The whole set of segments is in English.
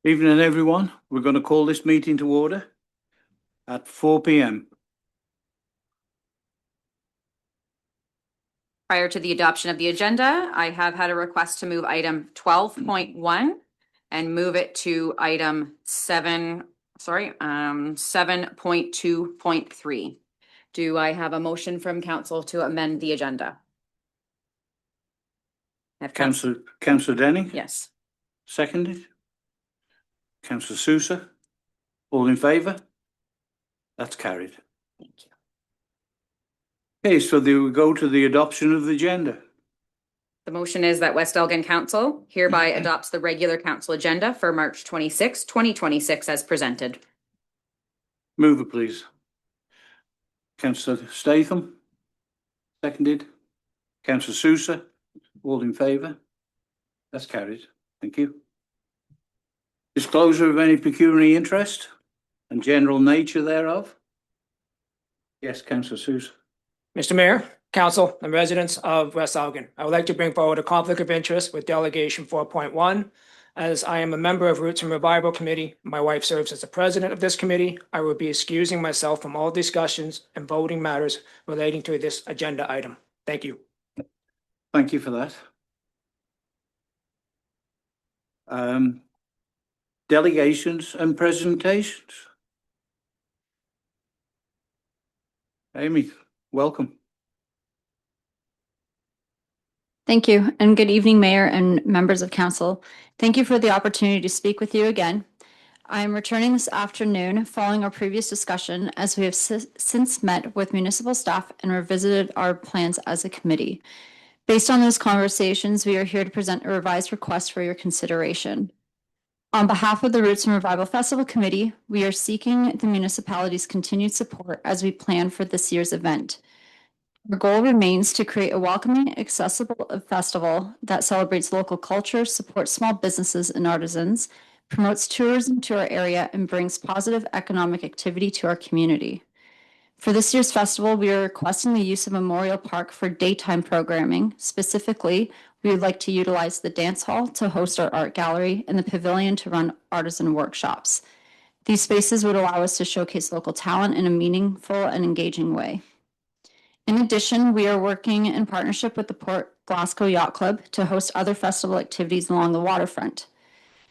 Evening, everyone. We're going to call this meeting to order at 4 p.m. Prior to the adoption of the agenda, I have had a request to move item 12.1 and move it to item 7.2.3. Do I have a motion from council to amend the agenda? Councillor Denny? Yes. Seconded. Councillor Sousa? All in favour? That's carried. Thank you. Okay, so we go to the adoption of the agenda. The motion is that West Elgin Council hereby adopts the regular council agenda for March 26, 2026 as presented. Move it, please. Councillor Statham? Seconded. Councillor Sousa? All in favour? That's carried. Thank you. Disclosure of any pecuniary interest and general nature thereof. Yes, Councillor Sousa. Mr. Mayor, Council, and residents of West Elgin, I would like to bring forward a conflict of interest with Delegation 4.1. As I am a member of Roots and Revival Committee, my wife serves as the president of this committee. I will be excusing myself from all discussions and voting matters relating to this agenda item. Thank you. Thank you for that. Delegations and presentations. Amy, welcome. Thank you, and good evening, Mayor and members of Council. Thank you for the opportunity to speak with you again. I am returning this afternoon following our previous discussion as we have since met with municipal staff and revisited our plans as a committee. Based on those conversations, we are here to present a revised request for your consideration. On behalf of the Roots and Revival Festival Committee, we are seeking the municipality's continued support as we plan for this year's event. Our goal remains to create a welcoming, accessible festival that celebrates local culture, supports small businesses and artisans, promotes tourism to our area, and brings positive economic activity to our community. For this year's festival, we are requesting the use of Memorial Park for daytime programming. Specifically, we would like to utilize the dance hall to host our art gallery and the pavilion to run artisan workshops. These spaces would allow us to showcase local talent in a meaningful and engaging way. In addition, we are working in partnership with the Port Glasgow Yacht Club to host other festival activities along the waterfront.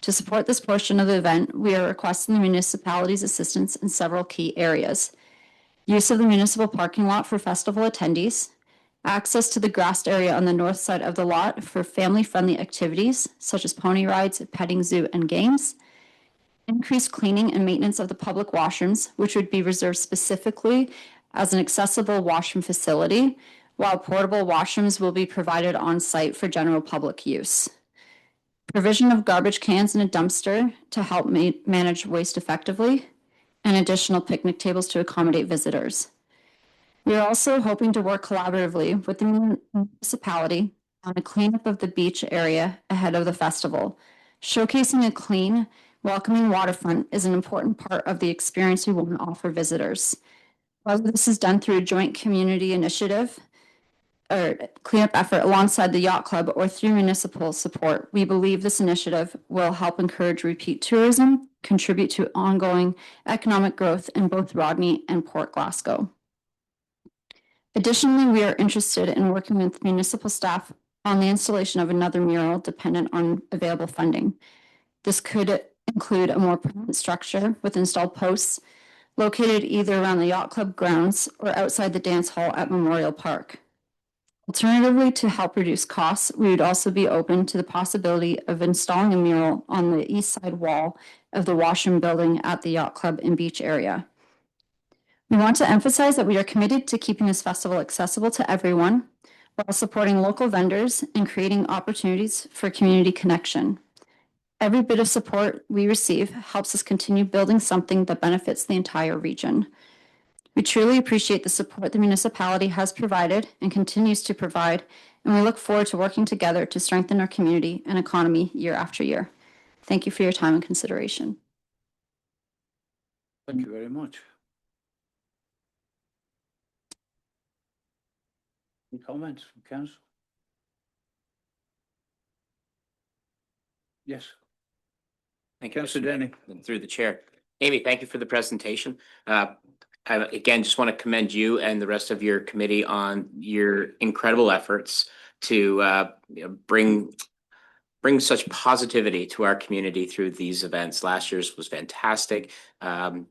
To support this portion of the event, we are requesting the municipality's assistance in several key areas. Use of the municipal parking lot for festival attendees, access to the grassed area on the north side of the lot for family-friendly activities such as pony rides, petting zoo, and games, increased cleaning and maintenance of the public washrooms, which would be reserved specifically as an accessible washroom facility, while portable washrooms will be provided on site for general public use. Provision of garbage cans and a dumpster to help manage waste effectively, and additional picnic tables to accommodate visitors. We are also hoping to work collaboratively with the municipality on the cleanup of the beach area ahead of the festival. Showcasing a clean, welcoming waterfront is an important part of the experience we want to offer visitors. Whether this is done through a joint community initiative or cleanup effort alongside the yacht club or through municipal support, we believe this initiative will help encourage repeat tourism, contribute to ongoing economic growth in both Rodney and Port Glasgow. Additionally, we are interested in working with municipal staff on the installation of another mural dependent on available funding. This could include a more permanent structure with installed posts located either around the yacht club grounds or outside the dance hall at Memorial Park. Alternatively, to help reduce costs, we would also be open to the possibility of installing a mural on the east side wall of the washroom building at the yacht club and beach area. We want to emphasize that we are committed to keeping this festival accessible to everyone while supporting local vendors and creating opportunities for community connection. Every bit of support we receive helps us continue building something that benefits the entire region. We truly appreciate the support the municipality has provided and continues to provide, and we look forward to working together to strengthen our community and economy year after year. Thank you for your time and consideration. Thank you very much. Any comments from council? Yes. Thank you, Councillor Mr. Mayor. Denny. And through the chair. Amy, thank you for the presentation. I again just want to commend you and the rest of your committee on your incredible efforts to bring such positivity to our community through these events. Last year's was fantastic, and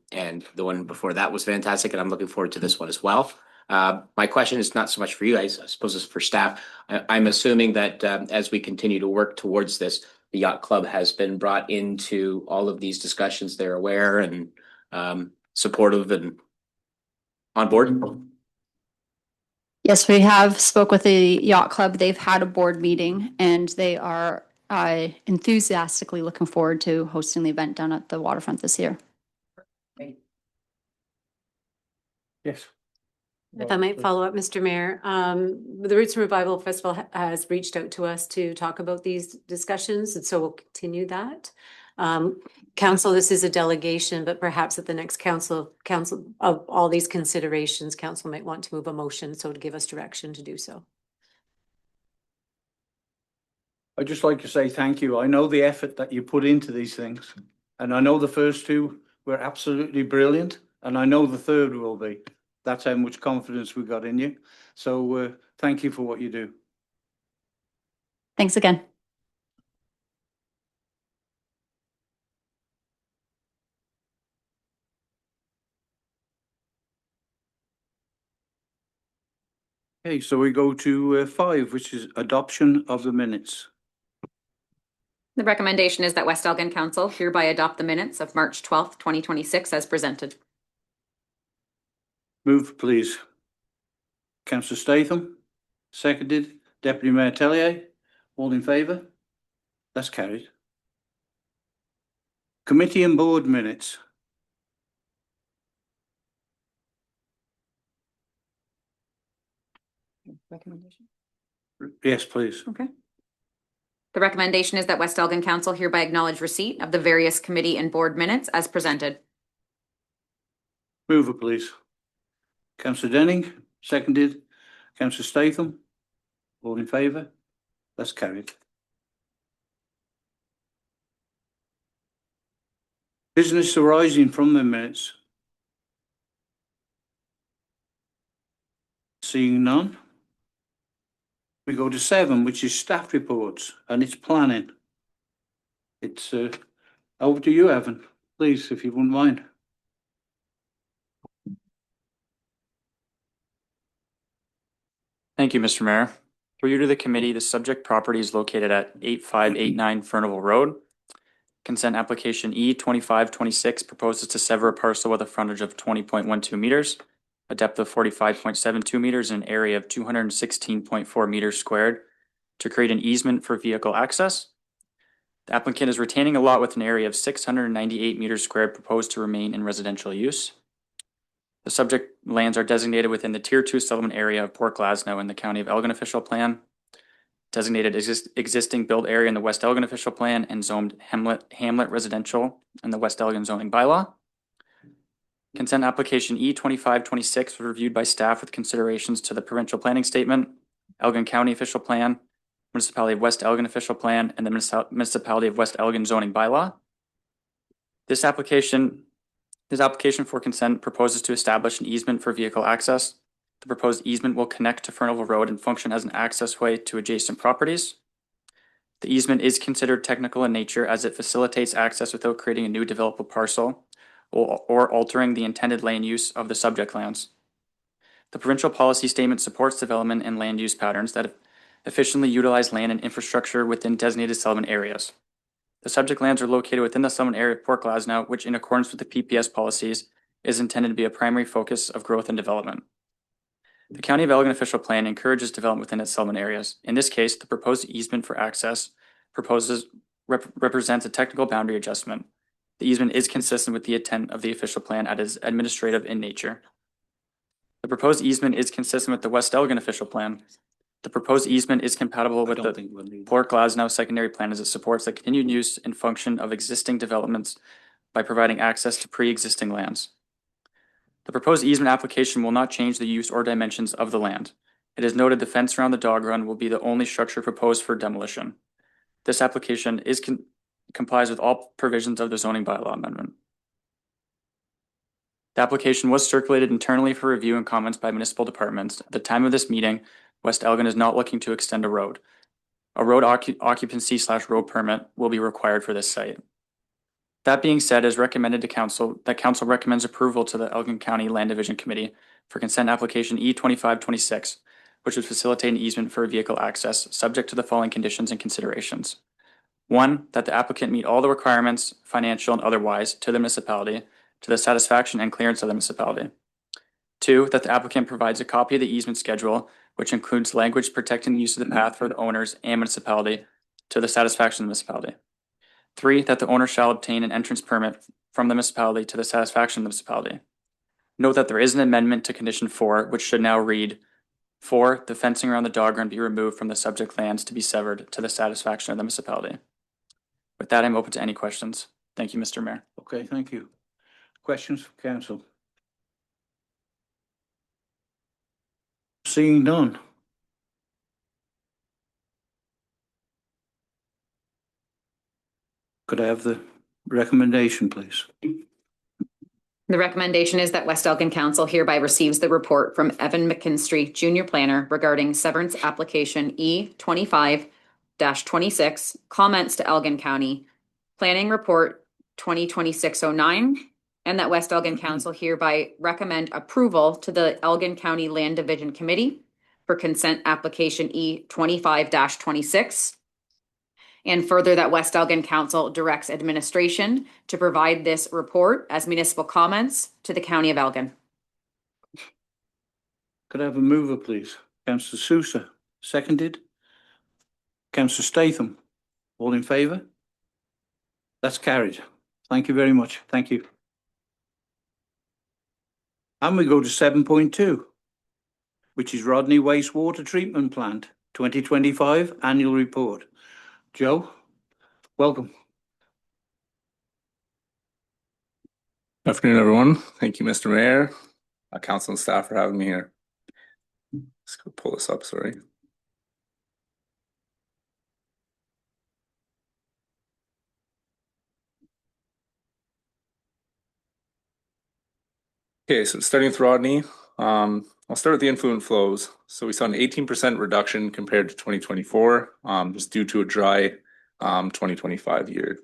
the one before that was fantastic, and I'm looking forward to this one as well. My question is not so much for you, I suppose it's for staff. I'm assuming that as we continue to work towards this, the yacht club has been brought into all of these discussions. They're aware and supportive and on board. Yes, we have spoke with the yacht club. They've had a board meeting and they are enthusiastically looking forward to hosting the event down at the waterfront this year. Yes. If I might follow up, Mr. Mayor, the Roots and Revival Festival has reached out to us to talk about these discussions, and so we'll continue that. Council, this is a delegation, but perhaps at the next council of all these considerations, council might want to move a motion, so to give us direction to do so. I'd just like to say thank you. I know the effort that you put into these things, and I know the first two were absolutely brilliant, and I know the third will be. That's how much confidence we got in you. So thank you for what you do. Thanks again. Okay, so we go to 5, which is adoption of the minutes. The recommendation is that West Elgin Council hereby adopt the minutes of March 12th, 2026 as presented. Move, please. Councillor Statham, seconded. Deputy Mayor Tellier, all in favour? That's carried. Committee and board minutes. Recommendation. Yes, please. Okay. The recommendation is that West Elgin Council hereby acknowledge receipt of the various committee and board minutes as presented. Move it, please. Councillor Denning, seconded. Councillor Statham, all in favour? That's carried. Business arising from the minutes. Seeing none. We go to 7, which is staff reports, and it's planning. It's over to you, Evan, please, if you wouldn't mind. Thank you, Mr. Mayor. Through you to the committee, the subject property is located at 8589 Furnival Road. Consent application E2526 proposes to sever a parcel with a frontage of 20.12 meters, a depth of 45.72 meters, and an area of 216.4 meters squared to create an easement for vehicle access. The applicant is retaining a lot with an area of 698 meters squared proposed to remain in residential use. The subject lands are designated within the Tier 2 settlement area of Port Glasnow in the County of Elgin Official Plan, designated existing build area in the West Elgin Official Plan, and zoned Hamlet Residential in the West Elgin zoning bylaw. Consent application E2526 was reviewed by staff with considerations to the provincial planning statement, Elgin County Official Plan, Municipality of West Elgin Official Plan, and the Municipality of West Elgin zoning bylaw. This application for consent proposes to establish an easement for vehicle access. The proposed easement will connect to Furnival Road and function as an accessway to adjacent properties. The easement is considered technical in nature as it facilitates access without creating a new developable parcel or altering the intended land use of the subject lands. The provincial policy statement supports development and land use patterns that efficiently utilize land and infrastructure within designated settlement areas. The subject lands are located within the settlement area of Port Glasnow, which in accordance with the PPS policies is intended to be a primary focus of growth and development. The County of Elgin Official Plan encourages development within its settlement areas. In this case, the proposed easement for access represents a technical boundary adjustment. The easement is consistent with the intent of the official plan and is administrative in nature. The proposed easement is consistent with the West Elgin Official Plan. The proposed easement is compatible with the Port Glasnow secondary plan as it supports the continued use and function of existing developments by providing access to pre-existing lands. The proposed easement application will not change the use or dimensions of the land. It is noted the fence around the dog run will be the only structure proposed for demolition. This application is complies with all provisions of the zoning bylaw amendment. The application was circulated internally for review and comments by municipal departments. At the time of this meeting, West Elgin is not looking to extend a road. A road occupancy/road permit will be required for this site. That being said, as recommended to council, that council recommends approval to the Elgin County Land Division Committee for consent application E2526, which would facilitate an easement for vehicle access, subject to the following conditions and considerations. 1, that the applicant meet all the requirements, financial and otherwise, to the municipality, to the satisfaction and clearance of the municipality. 2, that the applicant provides a copy of the easement schedule, which includes language protecting the use of the path for the owners and municipality, to the satisfaction of the municipality. 3, that the owner shall obtain an entrance permit from the municipality to the satisfaction of the municipality. Note that there is an amendment to condition 4, which should now read, 4, the fencing around the dog run be removed from the subject lands to be severed to the satisfaction of the municipality. With that, I'm open to any questions. Thank you, Mr. Mayor. Okay, thank you. Questions from council? Seeing none. Could I have the recommendation, please? The recommendation is that West Elgin Council hereby receives the report from Evan McKinstry, Junior Planner, regarding severance application E25-26, comments to Elgin County, planning report 2026-09, and that West Elgin Council hereby recommend approval to the Elgin County Land Division Committee for consent application E25-26. And further, that West Elgin Council directs administration to provide this report as municipal comments to the County of Elgin. Could I have a mover, please? Councillor Sousa, seconded. Councillor Statham, all in favour? That's carried. Thank you very much. Thank you. And we go to 7.2, which is Rodney Wastewater Treatment Plant 2025 Annual Report. Joe, welcome. Good afternoon, everyone. Thank you, Mr. Mayor, council and staff for having me here. Let's go pull this up, sorry. Okay, so starting with Rodney, I'll start with the influent flows. So we saw an 18% reduction compared to 2024, just due to a dry 2025 year.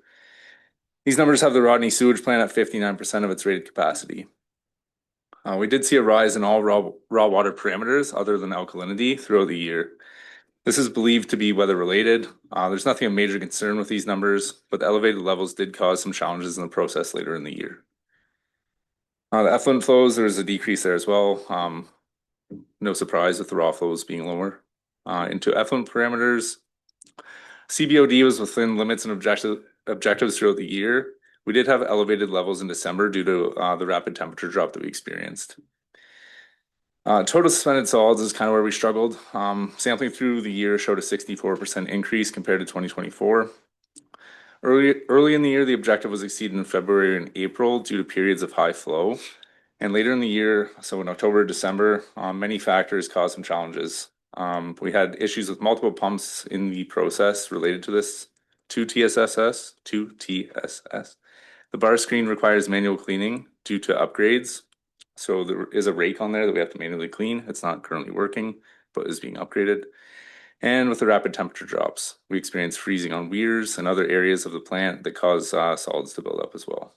These numbers have the Rodney sewage plant at 59% of its rated capacity. We did see a rise in all raw water parameters other than alkalinity throughout the year. This is believed to be weather related. There's nothing of major concern with these numbers, but the elevated levels did cause some challenges in the process later in the year. The effluent flows, there was a decrease there as well. No surprise with the raw flows being lower. Into effluent parameters, CBOD was within limits and objectives throughout the year. We did have elevated levels in December due to the rapid temperature drop that we experienced. Total suspended solids is kind of where we struggled. Sampling through the year showed a 64% increase compared to 2024. Early in the year, the objective was exceeded in February and April due to periods of high flow. And later in the year, so in October, December, many factors caused some challenges. We had issues with multiple pumps in the process related to this 2 TSS. The bar screen requires manual cleaning due to upgrades. So there is a rake on there that we have to manually clean. It's not currently working, but is being upgraded. And with the rapid temperature drops, we experienced freezing on weirs and other areas of the plant that cause solids to build up as well.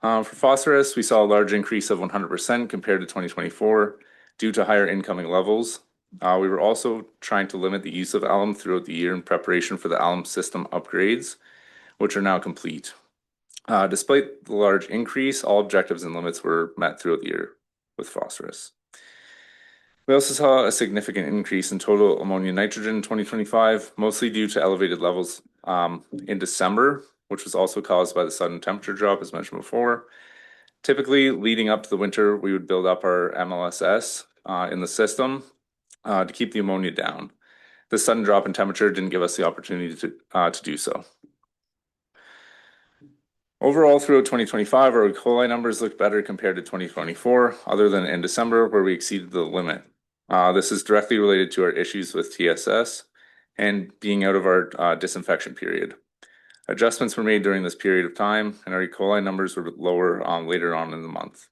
For phosphorus, we saw a large increase of 100% compared to 2024 due to higher incoming levels. We were also trying to limit the use of alum throughout the year in preparation for the alum system upgrades, which are now complete. Despite the large increase, all objectives and limits were met throughout the year with phosphorus. We also saw a significant increase in total ammonia nitrogen in 2025, mostly due to elevated levels in December, which was also caused by the sudden temperature drop, as mentioned before. Typically, leading up to the winter, we would build up our MLSS in the system to keep the ammonia down. The sudden drop in temperature didn't give us the opportunity to do so. Overall, throughout 2025, our E. coli numbers looked better compared to 2024, other than in December, where we exceeded the limit. This is directly related to our issues with TSS and being out of our disinfection period. Adjustments were made during this period of time, and our E. coli numbers were lower later on in the month.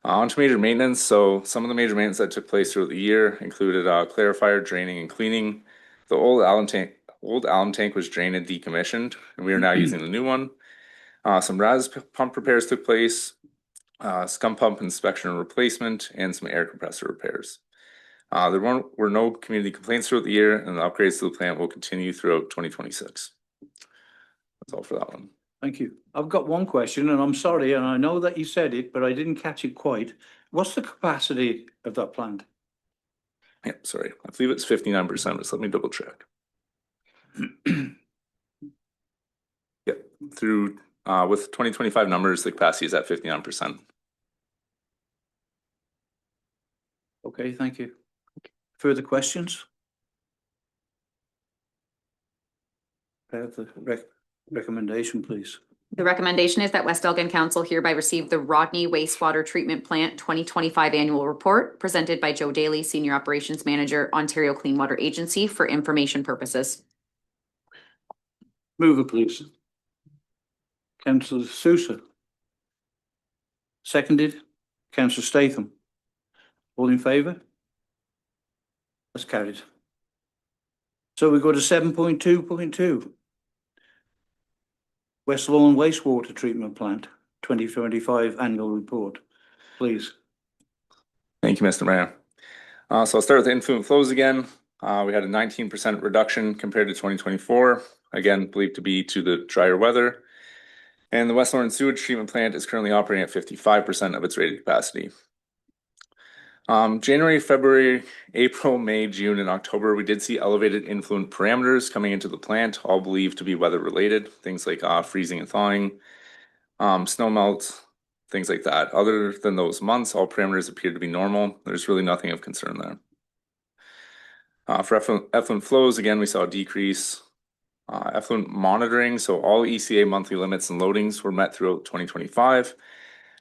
On to major maintenance. So some of the major maintenance that took place throughout the year included clarifier draining and cleaning. The old alum tank was drained and decommissioned, and we are now using the new one. Some RAS pump repairs took place, scum pump inspection and replacement, and some air compressor repairs. There were no community complaints throughout the year, and the upgrades to the plant will continue throughout 2026. That's all for that one. Thank you. I've got one question, and I'm sorry, and I know that you said it, but I didn't catch it quite. What's the capacity of that plant? Yeah, sorry. I believe it's 59%. Just let me double check. Yep, through with 2025 numbers, the capacity is at 59%. Okay, thank you. Further questions? Have the recommendation, please. The recommendation is that West Elgin Council hereby receive the Rodney Wastewater Treatment Plant 2025 Annual Report presented by Joe Daly, Senior Operations Manager, Ontario Clean Water Agency, for information purposes. Move it, please. Councillor Sousa. Seconded. Councillor Statham. All in favour? That's carried. So we go to 7.2.2. West Lawn Wastewater Treatment Plant 2025 Annual Report. Please. Thank you, Mr. Mayor. So I'll start with the influent flows again. We had a 19% reduction compared to 2024, again, believed to be to the drier weather. And the West Lawrence Sewage Treatment Plant is currently operating at 55% of its rated capacity. January, February, April, May, June, and October, we did see elevated influent parameters coming into the plant, all believed to be weather related, things like freezing and thawing, snow melt, things like that. Other than those months, all parameters appear to be normal. There's really nothing of concern there. For effluent flows, again, we saw a decrease. Effluent monitoring, so all ECA monthly limits and loadings were met throughout 2025.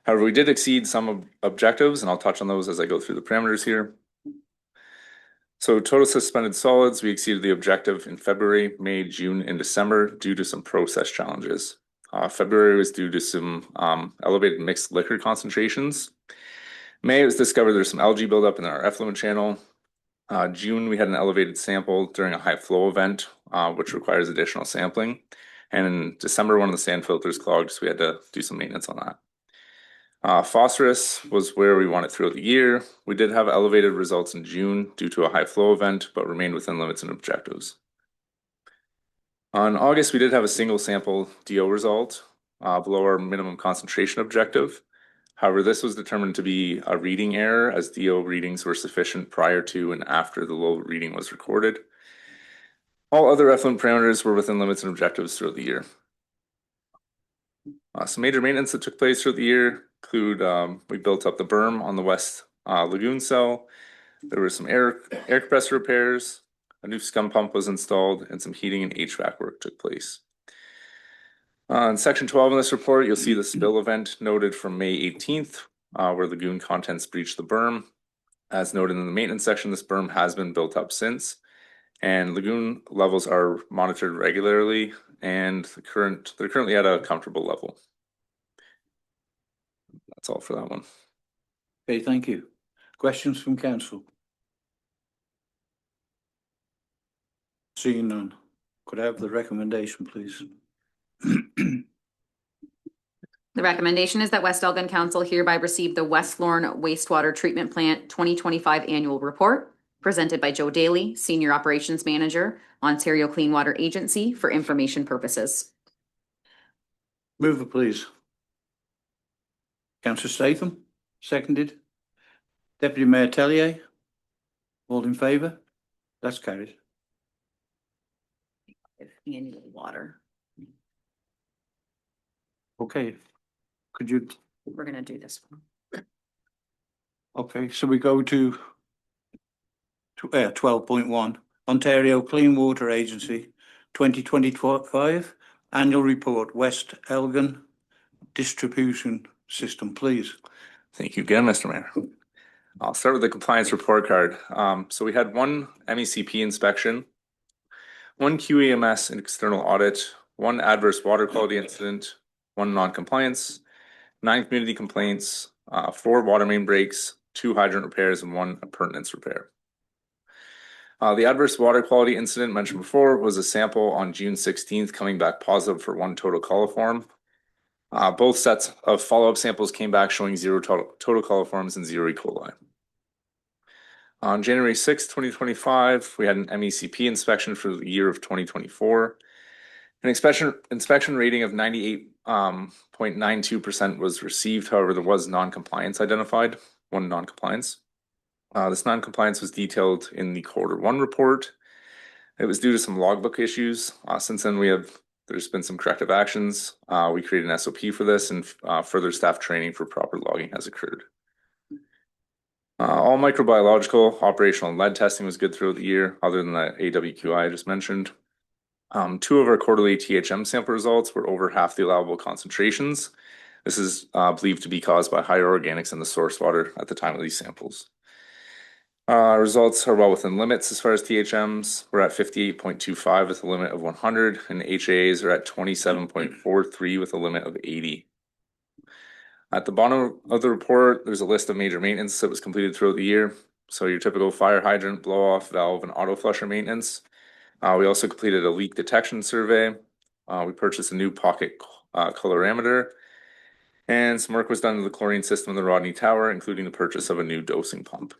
However, we did exceed some objectives, and I'll touch on those as I go through the parameters here. So total suspended solids, we exceeded the objective in February, May, June, and December due to some process challenges. February was due to some elevated mixed liquor concentrations. May, it was discovered there's some algae buildup in our effluent channel. June, we had an elevated sample during a high flow event, which requires additional sampling. And in December, one of the sand filters clogged, so we had to do some maintenance on that. Phosphorus was where we want it throughout the year. We did have elevated results in June due to a high flow event, but remained within limits and objectives. On August, we did have a single sample DO result below our minimum concentration objective. However, this was determined to be a reading error as DO readings were sufficient prior to and after the low reading was recorded. All other effluent parameters were within limits and objectives throughout the year. Some major maintenance that took place throughout the year include we built up the berm on the west lagoon cell. There were some air compressor repairs, a new scum pump was installed, and some heating and HVAC work took place. In section 12 in this report, you'll see the spill event noted from May 18th, where lagoon contents breached the berm. As noted in the maintenance section, this berm has been built up since, and lagoon levels are monitored regularly, and they're currently at a comfortable level. That's all for that one. Okay, thank you. Questions from council? Seeing none. Could I have the recommendation, please? The recommendation is that West Elgin Council hereby receive the West Lorne Wastewater Treatment Plant 2025 Annual Report presented by Joe Daly, Senior Operations Manager, Ontario Clean Water Agency, for information purposes. Move it, please. Councillor Statham, seconded. Deputy Mayor Tellier, all in favour? That's carried. Annual water. Okay. Could you, We're gonna do this one. okay, so we go to 12.1, Ontario Clean Water Agency 2025 Annual Report, West Elgin Distribution System, please. Thank you again, Mr. Mayor. I'll start with the compliance report card. So we had one MECP inspection, one QEMS and external audit, 1 adverse water quality incident, 1 non-compliance, 9 community complaints, 4 water main breaks, 2 hydrant repairs, and 1 appurtenance repair. The adverse water quality incident mentioned before was a sample on June 16th coming back positive for 1 total coliform. Both sets of follow-up samples came back showing 0 total coliforms and 0 E. coli. On January 6th, 2025, we had an MECP inspection for the year of 2024. An inspection rating of 98.92% was received. However, there was non-compliance identified, 1 non-compliance. This non-compliance was detailed in the Q1 report. It was due to some logbook issues. Since then, there's been some corrective actions. We created an SOP for this, and further staff training for proper logging has occurred. All microbiological, operational, and lead testing was good throughout the year, other than the AWQI I just mentioned. 2 of our quarterly THM sample results were over half the allowable concentrations. This is believed to be caused by higher organics in the source water at the time of these samples. Results are well within limits as far as THMs. We're at 58.25 with a limit of 100, and HAAs are at 27.43 with a limit of 80. At the bottom of the report, there's a list of major maintenance that was completed throughout the year. So your typical fire hydrant, blow-off, valve, and auto flusher maintenance. We also completed a leak detection survey. We purchased a new pocket colorimeter, and some work was done to the chlorine system in the Rodney Tower, including the purchase of a new dosing pump.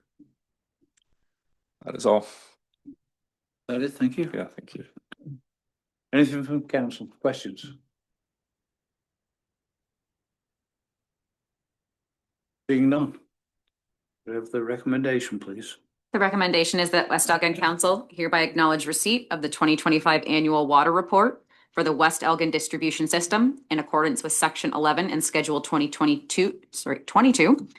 That is all. That it, thank you. Yeah, thank you. Anything from council? Questions? Being none. We have the recommendation, please. The recommendation is that West Elgin Council hereby acknowledge receipt of the 2025 annual water report for the West Elgin distribution system in accordance with Section 11 and Schedule 22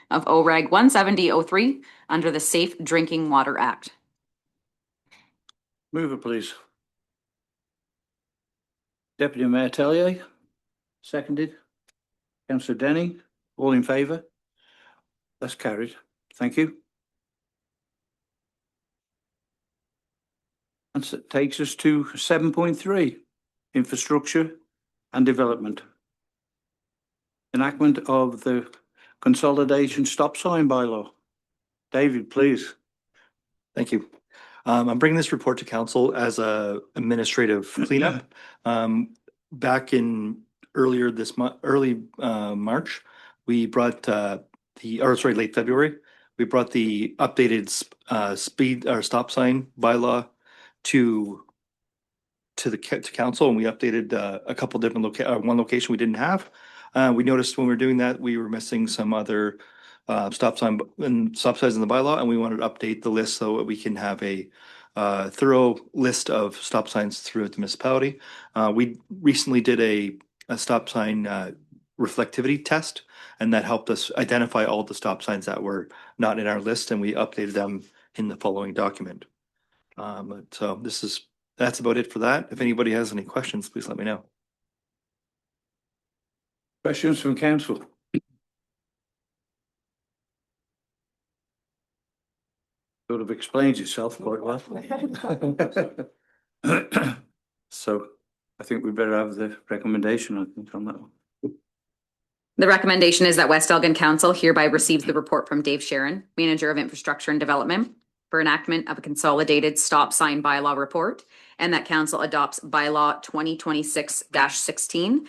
of OREG 17003 under the Safe Drinking Water Act. Move it, please. Deputy Mayor Tellier, seconded. Councillor Denny, all in favour? That's carried. Thank you. And so it takes us to 7.3, infrastructure and development. Enactment of the consolidation stop sign bylaw. David, please. Thank you. I'm bringing this report to council as a administrative cleanup. Back in earlier this month, early March, we brought late February, we brought the updated speed or stop sign bylaw to council, and we updated a couple different one location we didn't have. We noticed when we were doing that, we were missing some other stop signs in the bylaw, and we wanted to update the list so that we can have a thorough list of stop signs throughout the municipality. We recently did a stop sign reflectivity test, and that helped us identify all the stop signs that were not in our list, and we updated them in the following document. So that's about it for that. If anybody has any questions, please let me know. Questions from council? Sort of explains itself quite well. So I think we better have the recommendation, I think, on that one. The recommendation is that West Elgin Council hereby receives the report from Dave Sharon, Manager of Infrastructure and Development, for enactment of a consolidated stop sign bylaw report, and that council adopts bylaw 2026-16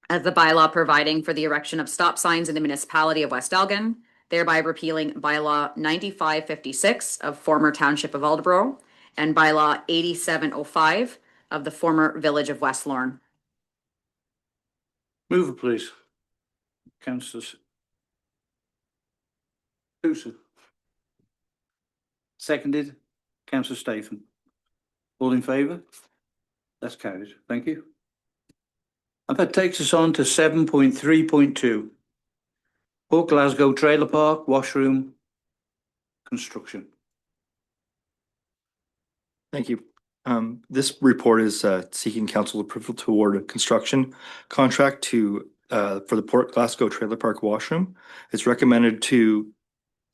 as the bylaw providing for the erection of stop signs in the municipality of West Elgin, thereby repealing bylaw 9556 of former Township of Aldeboro and bylaw 8705 of the former Village of West Lorne. Move it, please. Councillors. Susan. Seconded. Councillor Statham. All in favour? That's carried. Thank you. And that takes us on to 7.3.2. Port Glasgow Trailer Park Washroom Construction. Thank you. This report is seeking council approval to award a construction contract for the Port Glasgow Trailer Park Washroom. It's recommended to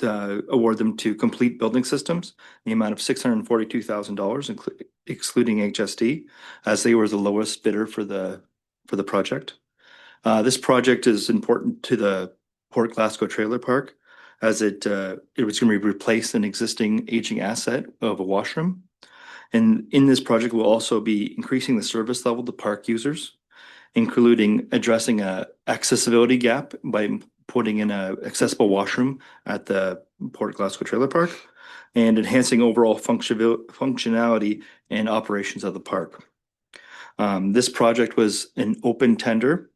award them to Complete Building Systems, the amount of $642,000, excluding HSD, as they were the lowest bidder for the project. This project is important to the Port Glasgow Trailer Park, as it was going to replace an existing aging asset of a washroom. And in this project, we'll also be increasing the service level to park users, including addressing a accessibility gap by putting in a accessible washroom at the Port Glasgow Trailer Park, and enhancing overall functionality and operations of the park. This project was an open tender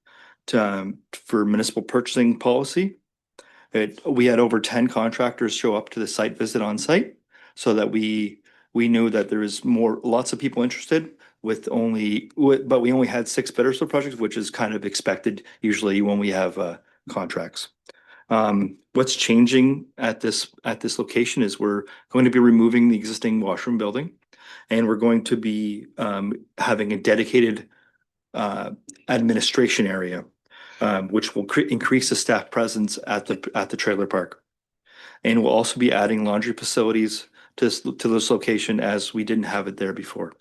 for municipal purchasing policy. We had over 10 contractors show up to the site visit on site, so that we knew that there was lots of people interested but we only had 6 bidders for projects, which is kind of expected usually when we have contracts. What's changing at this location is we're going to be removing the existing washroom building, and we're going to be having a dedicated administration area, which will increase the staff presence at the trailer park. And we'll also be adding laundry facilities to this location, as we didn't have it there before.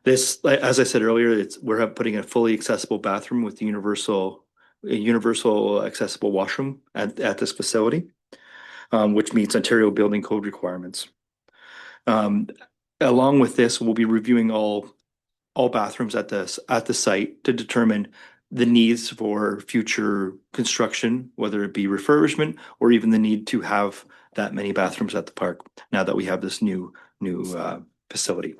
This, as I said earlier, we're putting a fully accessible bathroom with universal accessible washroom at this facility, which meets Ontario Building Code requirements. Along with this, we'll be reviewing all bathrooms at the site to determine the needs for future construction, whether it be refurbishment or even the need to have that many bathrooms at the park now that we have this new facility.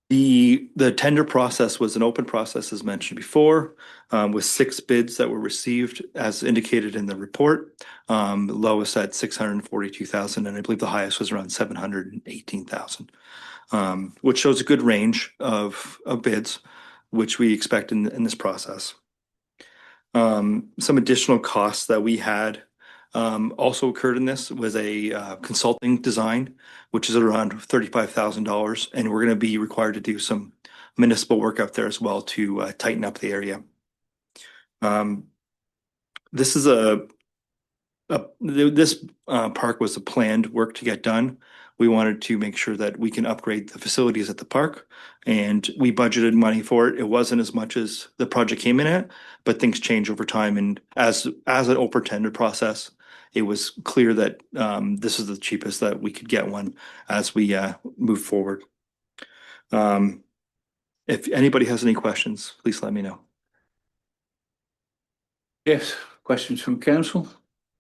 The tender process was an open process, as mentioned before, with 6 bids that were received, as indicated in the report. The lowest at $642,000, and I believe the highest was around $718,000, which shows a good range of bids, which we expect in this process. Some additional costs that we had also occurred in this was a consulting design, which is around $35,000, and we're going to be required to do some municipal work up there as well to tighten up the area. This park was a planned work to get done. We wanted to make sure that we can upgrade the facilities at the park, and we budgeted money for it. It wasn't as much as the project came in at, but things change over time. And as an open tender process, it was clear that this is the cheapest that we could get one as we move forward. If anybody has any questions, please let me know. Yes, questions from council?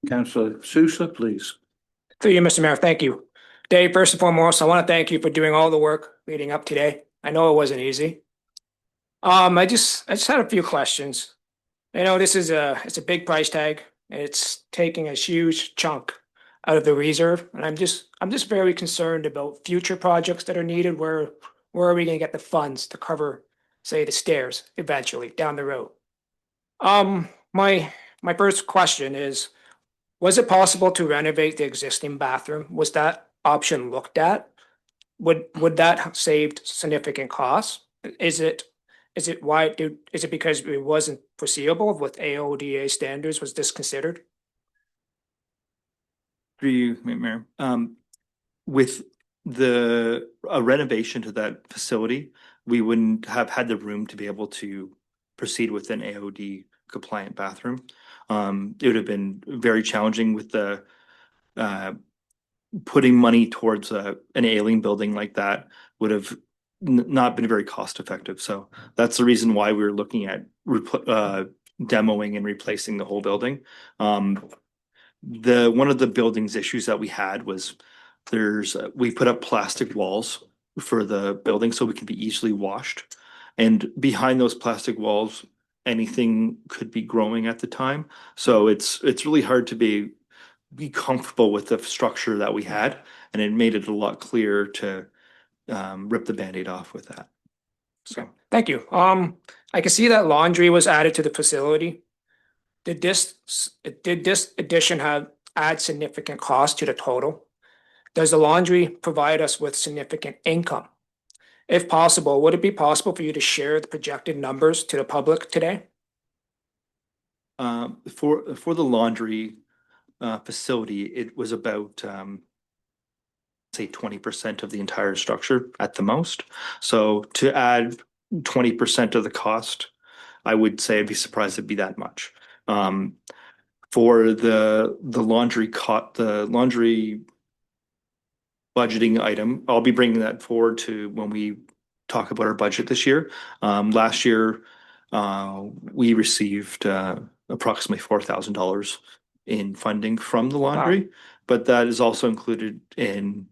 Councillor Sousa, please. Through you, Mr. Mayor, thank you. Dave, first and foremost, I want to thank you for doing all the work leading up today. I know it wasn't easy. I just had a few questions. I know it's a big price tag. It's taking a huge chunk out of the reserve, and I'm just very concerned about future projects that are needed. Where are we going to get the funds to cover, say, the stairs eventually down the road? My first question is, was it possible to renovate the existing bathroom? Was that option looked at? Would that have saved significant costs? Is it because it wasn't foreseeable with AODA standards? Was this considered? Through you, Mayor. With a renovation to that facility, we wouldn't have had the room to be able to proceed with an AOD compliant bathroom. It would have been very challenging with the putting money towards an ailing building like that would have not been very cost effective. So that's the reason why we were looking at demoing and replacing the whole building. One of the building's issues that we had was we put up plastic walls for the building so we can be easily washed, and behind those plastic walls anything could be growing at the time. So it's really hard to be comfortable with the structure that we had, and it made it a lot clearer to rip the Band-Aid off with that. So thank you. I can see that laundry was added to the facility. Did this addition add significant cost to the total? Does the laundry provide us with significant income? If possible, would it be possible for you to share the projected numbers to the public today? For the laundry facility, it was about say 20% of the entire structure at the most. So to add 20% of the cost, I would say I'd be surprised it'd be that much. For the laundry budgeting item, I'll be bringing that forward to when we talk about our budget this year. Last year, we received approximately $4,000 in funding from the laundry, but that is also included in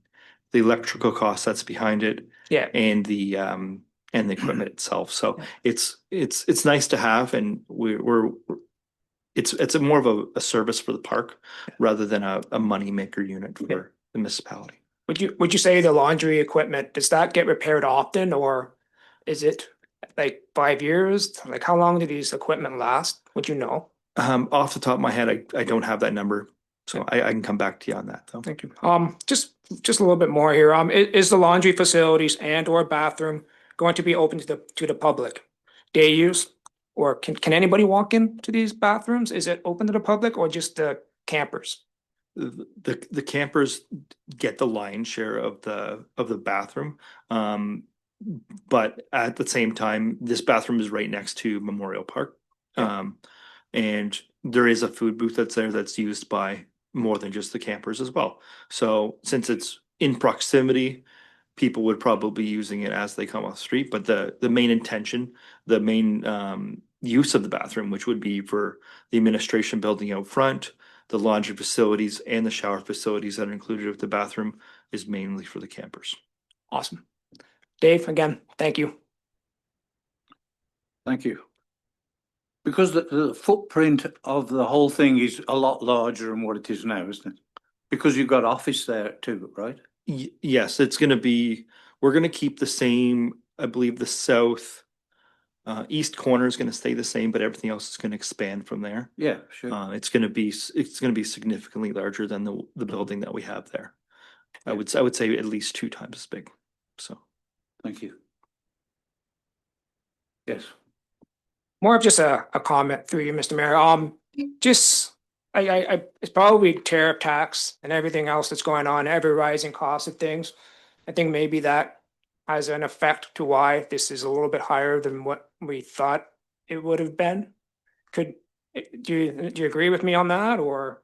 the electrical cost that's behind it Yeah. and the equipment itself. So it's nice to have, and it's a more of a service for the park rather than a money maker unit for the municipality. Would you say the laundry equipment, does that get repaired often, or is it like 5 years? Like, how long do these equipment last? Would you know? Off the top of my head, I don't have that number, so I can come back to you on that though. Thank you. Just a little bit more here. Is the laundry facilities and or bathroom going to be open to the public? Day use? Or can anybody walk into these bathrooms? Is it open to the public or just the campers? The campers get the lion's share of the bathroom. But at the same time, this bathroom is right next to Memorial Park. And there is a food booth that's there that's used by more than just the campers as well. So since it's in proximity, people would probably be using it as they come off the street. But the main intention, the main use of the bathroom, which would be for the administration building out front, the laundry facilities and the shower facilities that are included with the bathroom, is mainly for the campers. Awesome. Dave, again, thank you. Thank you. Because the footprint of the whole thing is a lot larger than what it is now, isn't it? Because you've got office there too, right? Yes, we're gonna keep the same, I believe the east corner is gonna stay the same, but everything else is gonna expand from there. Yeah, sure. It's gonna be significantly larger than the building that we have there. I would say at least 2 times as big, so. Thank you. Yes. More of just a comment through you, Mr. Mayor. It's probably tariff tax and everything else that's going on, every rising cost of things. I think maybe that has an effect to why this is a little bit higher than what we thought it would have been. Do you agree with me on that, or?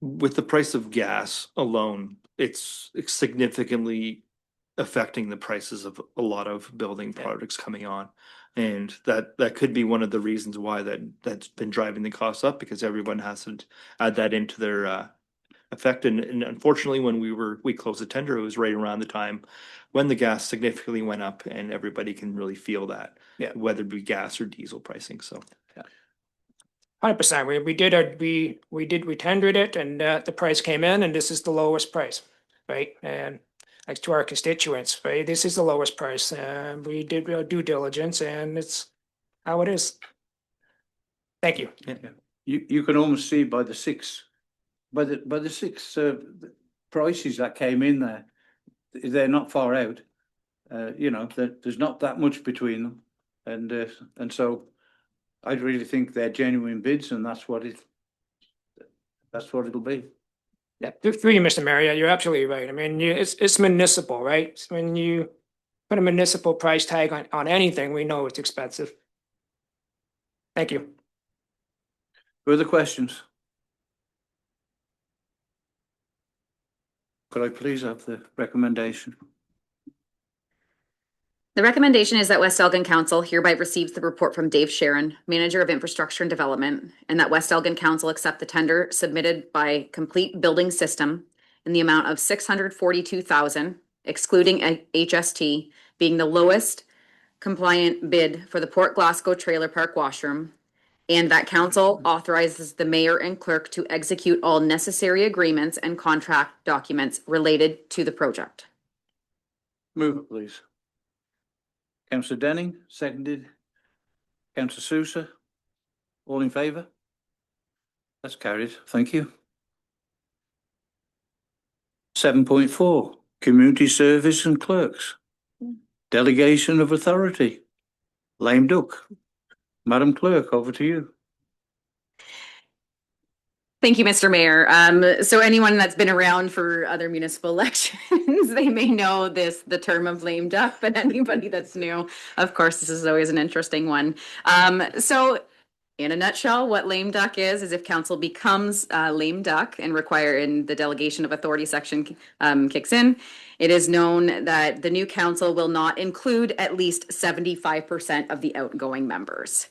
With the price of gas alone, it's significantly affecting the prices of a lot of building projects coming on. And that could be one of the reasons why that's been driving the costs up, because everyone has to add that into their effect. And unfortunately, when we closed the tender, it was right around the time when the gas significantly went up, and everybody can really feel that, whether it be gas or diesel pricing. So 100%. We tendered it, and the price came in, and this is the lowest price, right? And like to our constituents, right? This is the lowest price. We did our due diligence, and it's how it is. Thank you. Yeah. You can almost see by the six prices that came in there, they're not far out. There's not that much between them, and so I really think they're genuine bids, and that's what it'll be. Yeah, through you, Mr. Mayor, you're absolutely right. I mean, it's municipal, right? When you put a municipal price tag on anything, we know it's expensive. Thank you. Further questions? Could I please have the recommendation? The recommendation is that West Elgin Council hereby receives the report from Dave Sharon, Manager of Infrastructure and Development, and that West Elgin Council accept the tender submitted by Complete Building System in the amount of $642,000, excluding HST, being the lowest compliant bid for the Port Glasgow Trailer Park washroom, and that council authorizes the mayor and clerk to execute all necessary agreements and contract documents related to the project. Move it, please. Councillor Denning, seconded. Councillor Sousa, all in favour? That's carried. Thank you. 7.4, Community Service and Clerks. Delegation of Authority. Lame duck. Madam Clerk, over to you. Thank you, Mr. Mayor. So anyone that's been around for other municipal elections, they may know the term of lame duck, but anybody that's new, of course, this is always an interesting one. So in a nutshell, what lame duck is if council becomes lame duck and the delegation of authority section kicks in, it is known that the new council will not include at least 75% of the outgoing members.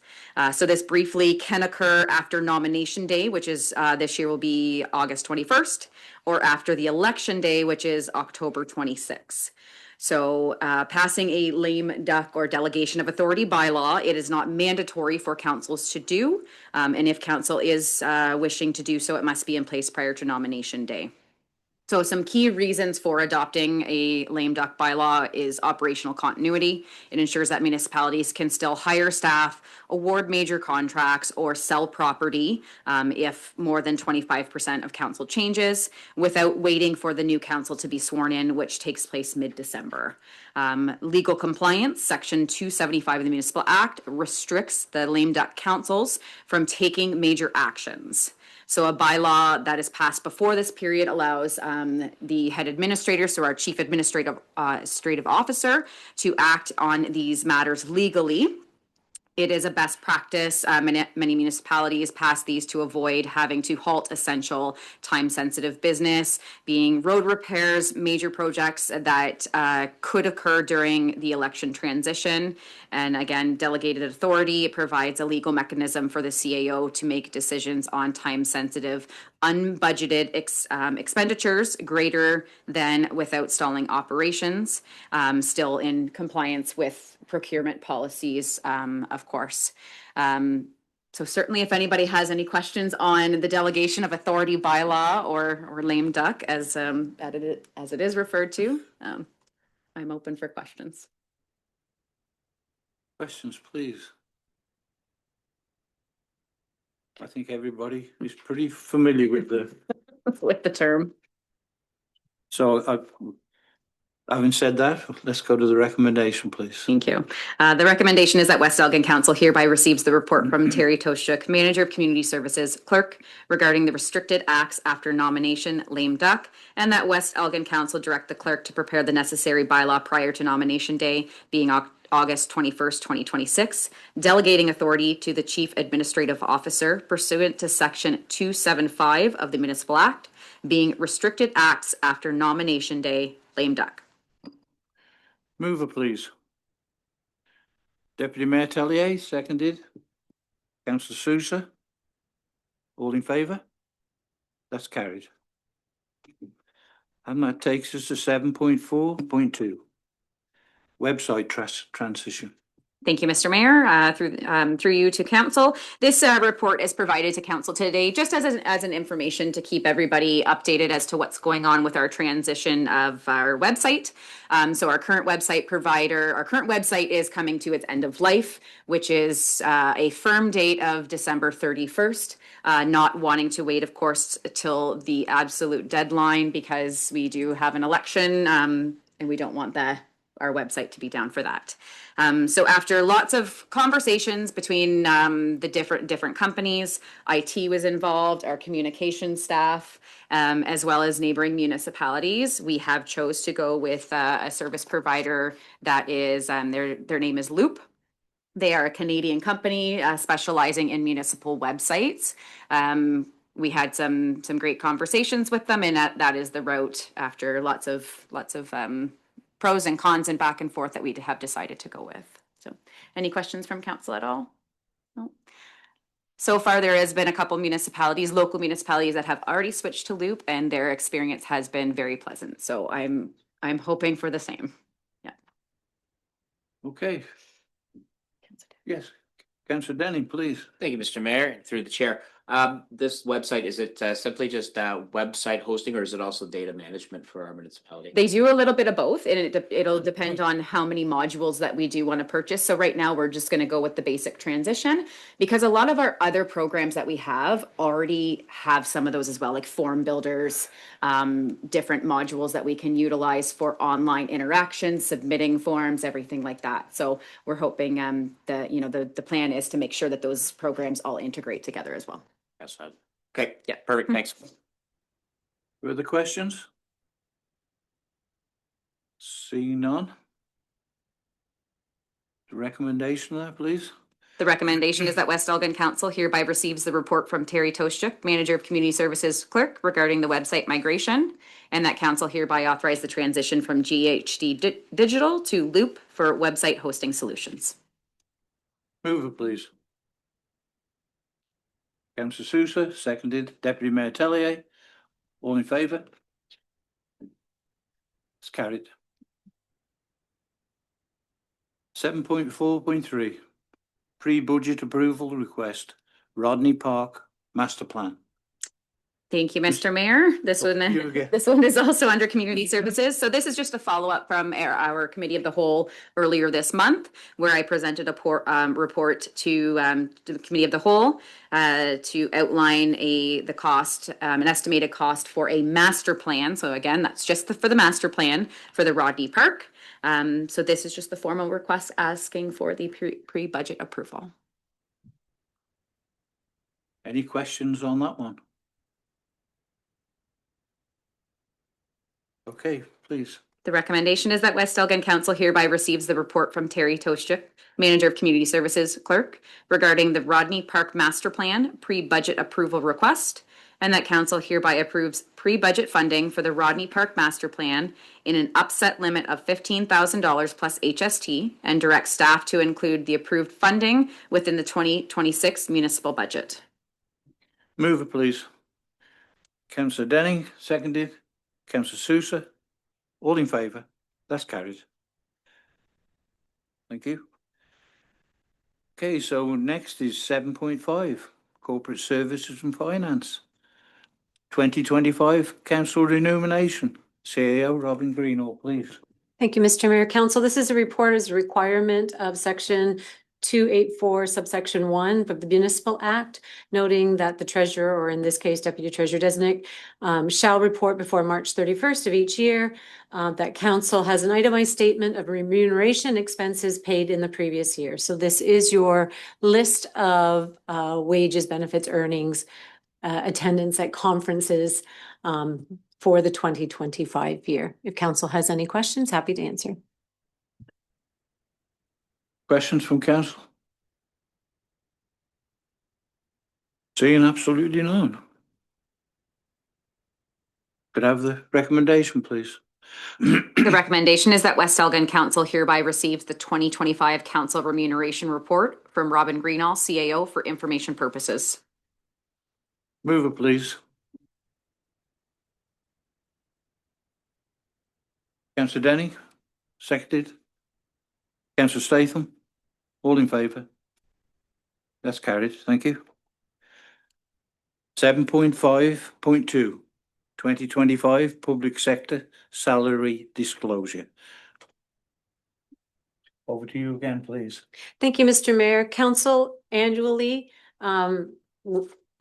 So this briefly can occur after nomination day, which is this year will be August 21st, or after the election day, which is October 26th. So passing a lame duck or delegation of authority bylaw, it is not mandatory for councils to do. And if council is wishing to do so, it must be in place prior to nomination day. So some key reasons for adopting a lame duck bylaw is operational continuity. It ensures that municipalities can still hire staff, award major contracts, or sell property if more than 25% of council changes without waiting for the new council to be sworn in, which takes place mid-December. Legal compliance, Section 275 of the Municipal Act restricts the lame duck councils from taking major actions. So a bylaw that is passed before this period allows the head administrator, so our chief administrative officer, to act on these matters legally. It is a best practice. Many municipalities pass these to avoid having to halt essential time-sensitive business, being road repairs, major projects that could occur during the election transition. And again, delegated authority provides a legal mechanism for the CAO to make decisions on time-sensitive, unbudgeted expenditures greater than without stalling operations, still in compliance with procurement policies, of course. So certainly if anybody has any questions on the delegation of authority bylaw or lame duck as it is referred to, I'm open for questions. Questions, please. I think everybody is pretty familiar with With the term. so having said that, let's go to the recommendation, please. Thank you. The recommendation is that West Elgin Council hereby receives the report from Terry Toshuk, Manager of Community Services Clerk, regarding the restricted acts after nomination lame duck, and that West Elgin Council direct the clerk to prepare the necessary bylaw prior to nomination day, being August 21st, 2026, delegating authority to the Chief Administrative Officer pursuant to Section 275 of the Municipal Act, being restricted acts after nomination day lame duck. Mover, please. Deputy Mayor Tellier, seconded. Councillor Sousa. All in favour? That's carried. And that takes us to 7.4.2. Website transition. Thank you, Mr. Mayor. Through you to council. This report is provided to council today just as an information to keep everybody updated as to what's going on with our transition of our website. So our current website is coming to its end of life, which is a firm date of December 31st. Not wanting to wait, of course, till the absolute deadline because we do have an election and we don't want our website to be down for that. So after lots of conversations between the different companies, IT was involved, our communication staff, as well as neighboring municipalities, we have chose to go with a service provider that is, their name is Loop. They are a Canadian company specializing in municipal websites. We had some great conversations with them, and that is the route after lots of pros and cons and back and forth that we have decided to go with. So any questions from council at all? No. So far, there has been a couple municipalities, local municipalities that have already switched to Loop, and their experience has been very pleasant. So I'm hoping for the same. Yeah. Okay. Yes. Councillor Denning, please. Thank you, Mr. Mayor, through the chair. This website, is it simply just website hosting, or is it also data management for our municipality? They do a little bit of both, and it'll depend on how many modules that we do want to purchase. So right now, we're just going to go with the basic transition because a lot of our other programs that we have already have some of those as well, like form builders, different modules that we can utilize for online interactions, submitting forms, everything like that. So we're hoping the plan is to make sure that those programs all integrate together as well. Yes, Okay, Yeah. perfect, thanks. Further questions? Seeing none. The recommendation there, please. The recommendation is that West Elgin Council hereby receives the report from Terry Toshchuk, Manager of Community Services Clerk, regarding the website migration, and that council hereby authorize the transition from GHD Digital to Loop for website hosting solutions. Move it, please. Councillor Sousa, seconded. Deputy Mayor Tellier. All in favour? It's carried. 7.4.3, pre-budget approval request, Rodney Park Master Plan. Thank you, Mr. Mayor. You again. This one is also under Community Services. So this is just a follow-up from our Committee of the Whole earlier this month, where I presented a report to the Committee of the Whole to outline the cost, an estimated cost for a master plan. So again, that's just for the master plan for the Rodney Park. So this is just the formal request asking for the pre-budget approval. Any questions on that one? Okay, please. The recommendation is that West Elgin Council hereby receives the report from Terry Toshchuk, Manager of Community Services Clerk, regarding the Rodney Park Master Plan pre-budget approval request, and that council hereby approves pre-budget funding for the Rodney Park Master Plan in an upset limit of $15,000 plus HST, and directs staff to include the approved funding within the 2026 municipal budget. Move it, please. Councillor Denning, seconded. Councillor Sousa, all in favour? That's carried. Thank you. Okay, so next is 7.5, Corporate Services and Finance. 2025 Council Remuneration. CAO Robin Greenall, please. Thank you, Mr. Mayor. Council, this is a report as a requirement of section 284 subsection 1 of the Municipal Act, noting that the treasurer, or in this case, deputy treasurer designate, shall report before March 31st of each year that council has an itemized statement of remuneration expenses paid in the previous year. So this is your list of wages, benefits, earnings, attendance at conferences for the 2025 year. If council has any questions, happy to answer. Questions from council? Seeing absolutely none. Could I have the recommendation, please? The recommendation is that West Elgin Council hereby receives the 2025 Council Remuneration Report from Robin Greenall, CAO, for information purposes. Move it, please. Councillor Denny, seconded. Councillor Statham, all in favour? That's carried, thank you. 7.5.2, 2025 Public Sector Salary Disclosure. Over to you again, please. Thank you, Mr. Mayor. Council annually,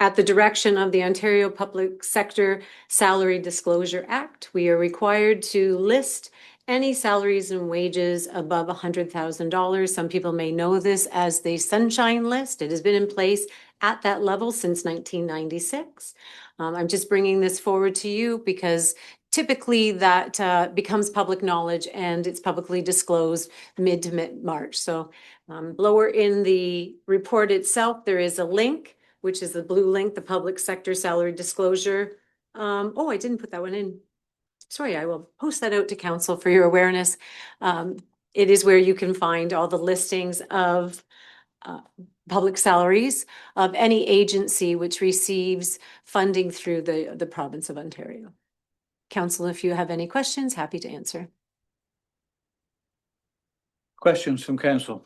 at the direction of the Ontario Public Sector Salary Disclosure Act, we are required to list any salaries and wages above $100,000. Some people may know this as the Sunshine List. It has been in place at that level since 1996. I'm just bringing this forward to you because typically that becomes public knowledge and it's publicly disclosed mid to mid-March. So lower in the report itself, there is a link, which is the blue link, the Public Sector Salary Disclosure. Oh, I didn't put that one in. Sorry, I will post that out to council for your awareness. It is where you can find all the listings of public salaries of any agency which receives funding through the province of Ontario. Council, if you have any questions, happy to answer. Questions from council?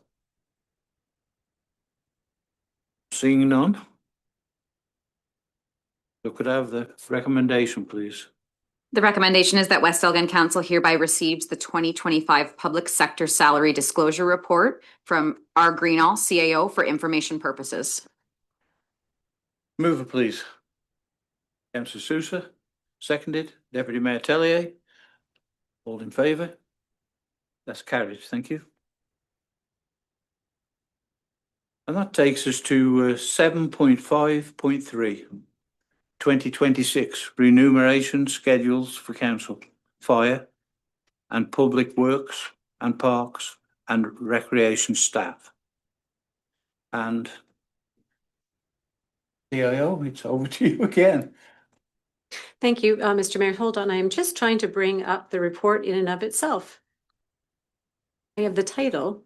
Seeing none. So could I have the recommendation, please? The recommendation is that West Elgin Council hereby receives the 2025 Public Sector Salary Disclosure Report from R. Greenall, CAO, for information purposes. Move it, please. Councillor Sousa, seconded. Deputy Mayor Tellier, all in favour? That's carried, thank you. And that takes us to 7.5.3, 2026 remuneration schedules for council, fire and public works and parks and recreation staff. And CIO, it's over to you again. Thank you, Mr. Mayor. Hold on, I am just trying to bring up the report in and of itself. I have the title.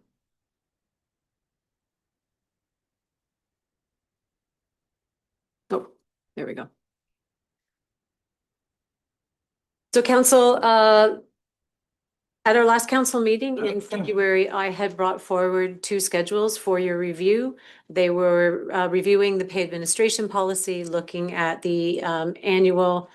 Oh, there we go. So council, at our last council meeting in February, I had brought forward 2 schedules for your review. They were reviewing the pay administration policy, looking at the annual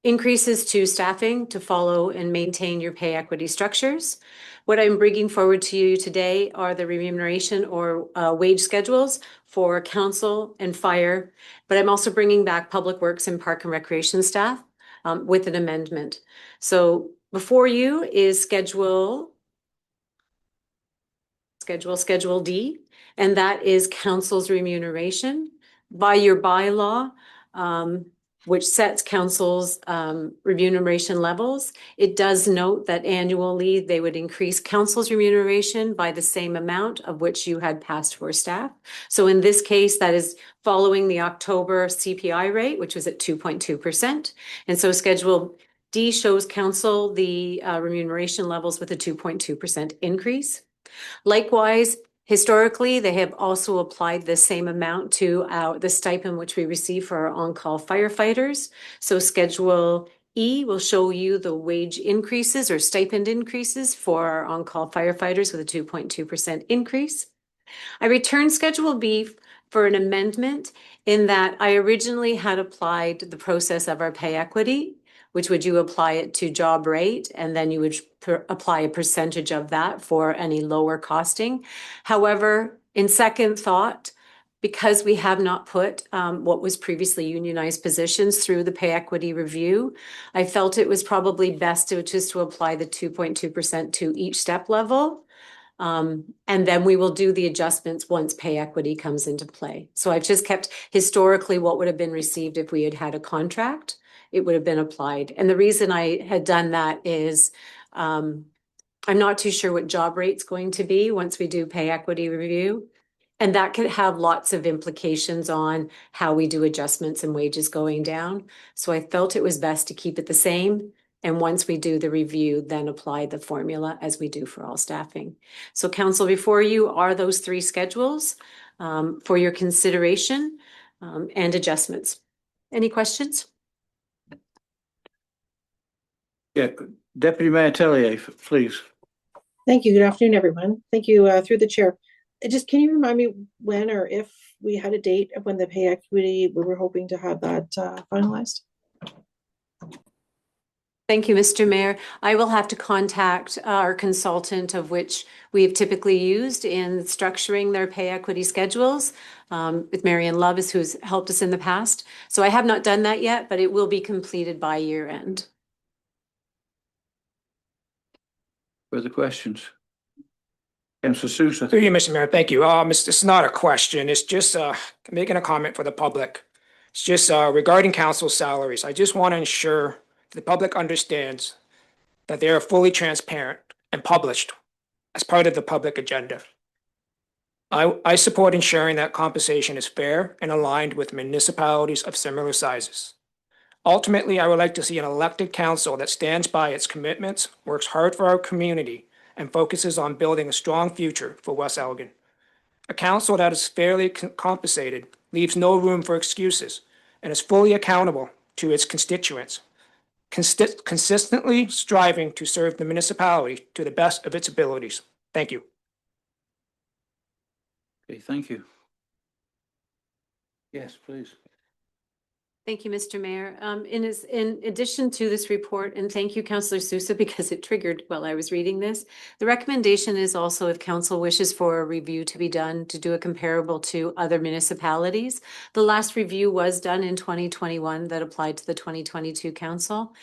increases to staffing to follow and maintain your pay equity structures. What I'm bringing forward to you today are the remuneration or wage schedules for council and fire, but I'm also bringing back public works and park and recreation staff with an amendment. So before you is Schedule D, and that is council's remuneration. By your bylaw, which sets council's remuneration levels, it does note that annually they would increase council's remuneration by the same amount of which you had passed for staff. So in this case, that is following the October CPI rate, which was at 2.2%. And so Schedule D shows council the remuneration levels with a 2.2% increase. Likewise, historically, they have also applied the same amount to the stipend which we receive for our on-call firefighters. So Schedule E will show you the wage increases or stipend increases for our on-call firefighters with a 2.2% increase. I returned Schedule B for an amendment in that I originally had applied the process of our pay equity, which would you apply it to job rate, and then you would apply a percentage of that for any lower costing. However, in second thought, because we have not put what was previously unionized positions through the pay equity review, I felt it was probably best to just to apply the 2.2% to each step level. And then we will do the adjustments once pay equity comes into play. So I've just kept historically what would have been received if we had had a contract. It would have been applied. And the reason I had done that is I'm not too sure what job rate's going to be once we do pay equity review. And that could have lots of implications on how we do adjustments and wages going down. So I felt it was best to keep it the same. And once we do the review, then apply the formula as we do for all staffing. So council, before you are those 3 schedules for your consideration and adjustments. Any questions? Yeah, Deputy Mayor Tellier, please. Thank you. Good afternoon, everyone. Thank you through the chair. Just can you remind me when or if we had a date of when the pay equity, we were hoping to have that finalized? Thank you, Mr. Mayor. I will have to contact our consultant of which we've typically used in structuring their pay equity schedules with Marian Love, who's helped us in the past. So I have not done that yet, but it will be completed by year end. Further questions? Councillor Sousa. Through you, Mr. Mayor, thank you. It's not a question. It's just making a comment for the public. It's just regarding council salaries. I just want to ensure the public understands that they are fully transparent and published as part of the public agenda. I support ensuring that compensation is fair and aligned with municipalities of similar sizes. Ultimately, I would like to see an elected council that stands by its commitments, works hard for our community, and focuses on building a strong future for West Elgin. A council that is fairly compensated, leaves no room for excuses, and is fully accountable to its constituents, consistently striving to serve the municipality to the best of its abilities. Thank you. Okay, thank you. Yes, please. Thank you, Mr. Mayor. In addition to this report, and thank you, Councillor Sousa, because it triggered while I was reading this, the recommendation is also if council wishes for a review to be done to do a comparable to other municipalities. The last review was done in 2021 that applied to the 2022 council.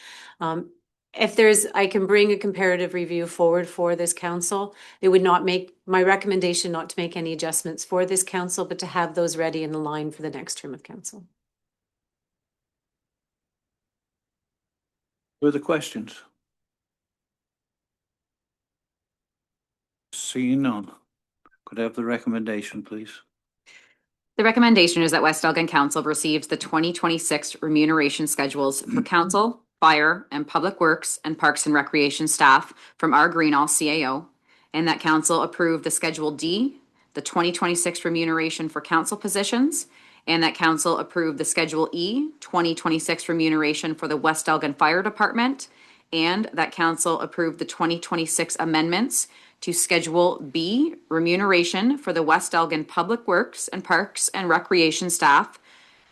If I can bring a comparative review forward for this council, it would not make my recommendation not to make any adjustments for this council, but to have those ready in the line for the next term of council. Further questions? Seeing none. Could I have the recommendation, please? The recommendation is that West Elgin Council receives the 2026 remuneration schedules for council, fire, and public works and parks and recreation staff from our Greenall CAO, and that council approve the Schedule D, the 2026 remuneration for council positions, and that council approve the Schedule E, 2026 remuneration for the West Elgin Fire Department, and that council approve the 2026 amendments to Schedule B, remuneration for the West Elgin Public Works and Parks and Recreation staff,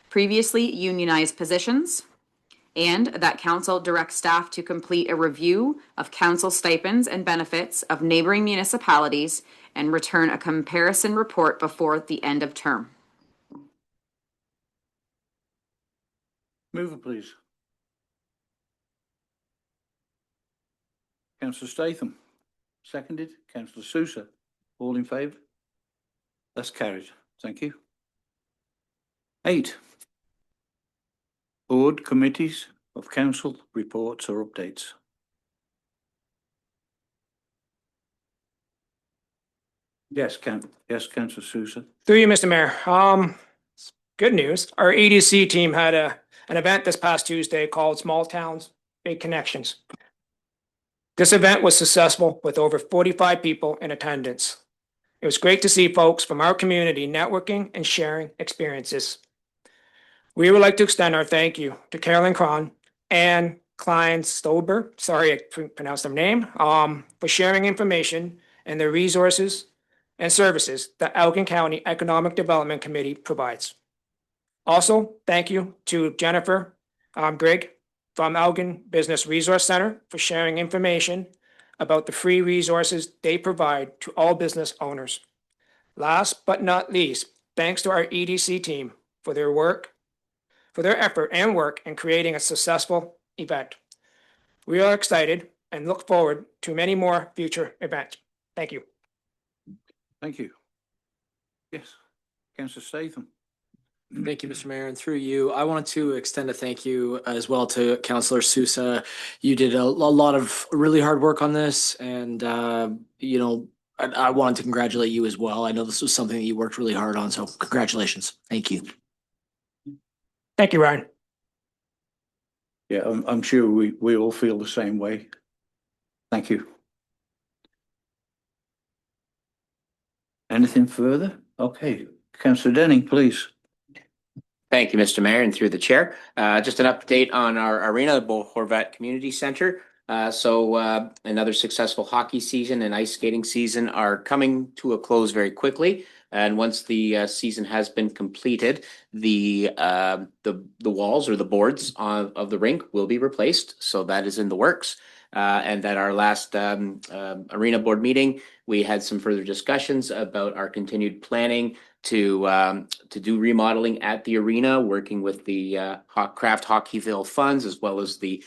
previously unionized positions, and that council directs staff to complete a review of council stipends and benefits of neighboring municipalities and return a comparison report before the end of term. Move it, please. Councillor Statham. Seconded. Councillor Sousa. All in favour? That's carried. Thank you. 8. Board committees of council reports or updates. Yes, Councillor Sousa. Through you, Mr. Mayor. Good news. Our EDC team had an event this past Tuesday called Small Towns, Big Connections. This event was successful with over 45 people in attendance. It was great to see folks from our community networking and sharing experiences. We would like to extend our thank you to Carolyn Cron and Klein Stolber, sorry I pronounced their name, for sharing information and the resources and services that Elgin County Economic Development Committee provides. Also, thank you to Jennifer Grigg from Elgin Business Resource Center for sharing information about the free resources they provide to all business owners. Last but not least, thanks to our EDC team for their effort and work in creating a successful event. We are excited and look forward to many more future events. Thank you. Thank you. Yes, Councillor Statham. Thank you, Mr. Mayor, and through you, I wanted to extend a thank you as well to Councillor Sousa. You did a lot of really hard work on this, and I wanted to congratulate you as well. I know this was something that you worked really hard on, so congratulations. Thank you. Thank you, Ryan. Yeah, I'm sure we all feel the same way. Thank you. Anything further? Okay, Councillor Denning, please. Thank you, Mr. Mayor, and through the chair. Just an update on our arena, the Beau Horvat Community Center. Another successful hockey season and ice skating season are coming to a close very quickly. And once the season has been completed, the walls or the boards of the rink will be replaced. So that is in the works. And at our last arena board meeting, we had some further discussions about our continued planning to do remodeling at the arena, working with the Craft Hockeyville funds, as well as the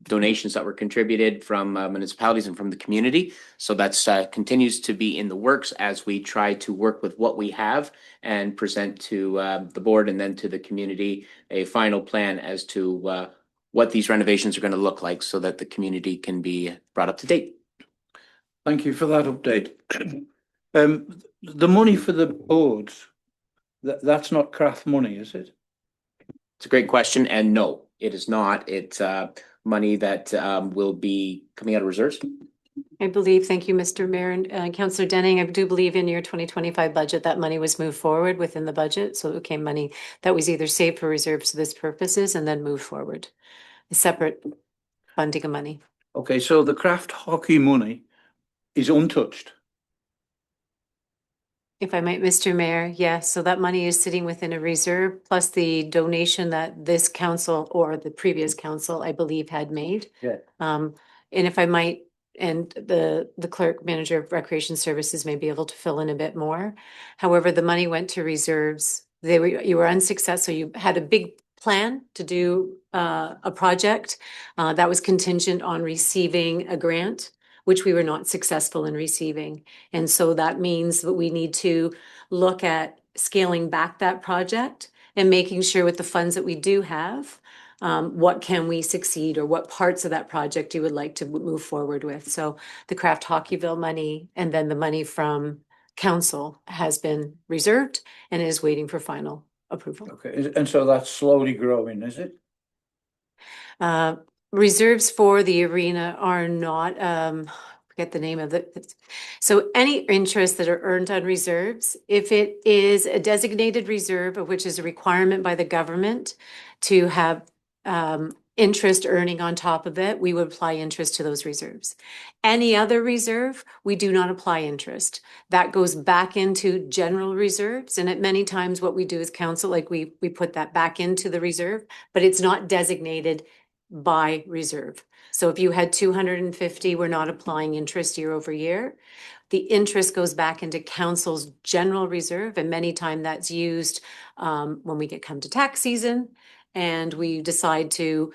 donations that were contributed from municipalities and from the community. So that's continues to be in the works as we try to work with what we have and present to the board and then to the community a final plan as to what these renovations are going to look like so that the community can be brought up to date. Thank you for that update. The money for the boards, that's not craft money, is it? It's a great question, and no, it is not. It's money that will be coming out of reserves. I believe, thank you, Mr. Mayor and Councillor Denning, I do believe in your 2025 budget, that money was moved forward within the budget. So it became money that was either saved for reserves for this purposes and then moved forward. A separate funding of money. Okay, so the craft hockey money is untouched. If I might, Mr. Mayor, yes, so that money is sitting within a reserve, plus the donation that this council or the previous council, I believe, had made. Yeah. And if I might, and the clerk manager of Recreation Services may be able to fill in a bit more. However, the money went to reserves. You were unsuccessful. You had a big plan to do a project that was contingent on receiving a grant, which we were not successful in receiving. And so that means that we need to look at scaling back that project and making sure with the funds that we do have, what can we succeed or what parts of that project you would like to move forward with. So the Craft Hockeyville money and then the money from council has been reserved and is waiting for final approval. Okay, and so that's slowly growing, is it? Reserves for the arena are not, forget the name of it. So any interest that are earned on reserves, if it is a designated reserve, of which is a requirement by the government to have interest earning on top of it, we would apply interest to those reserves. Any other reserve, we do not apply interest. That goes back into general reserves. And at many times what we do as council, like we put that back into the reserve, but it's not designated by reserve. So if you had 250, we're not applying interest year over year. The interest goes back into council's general reserve, and many times that's used when we come to tax season and we decide to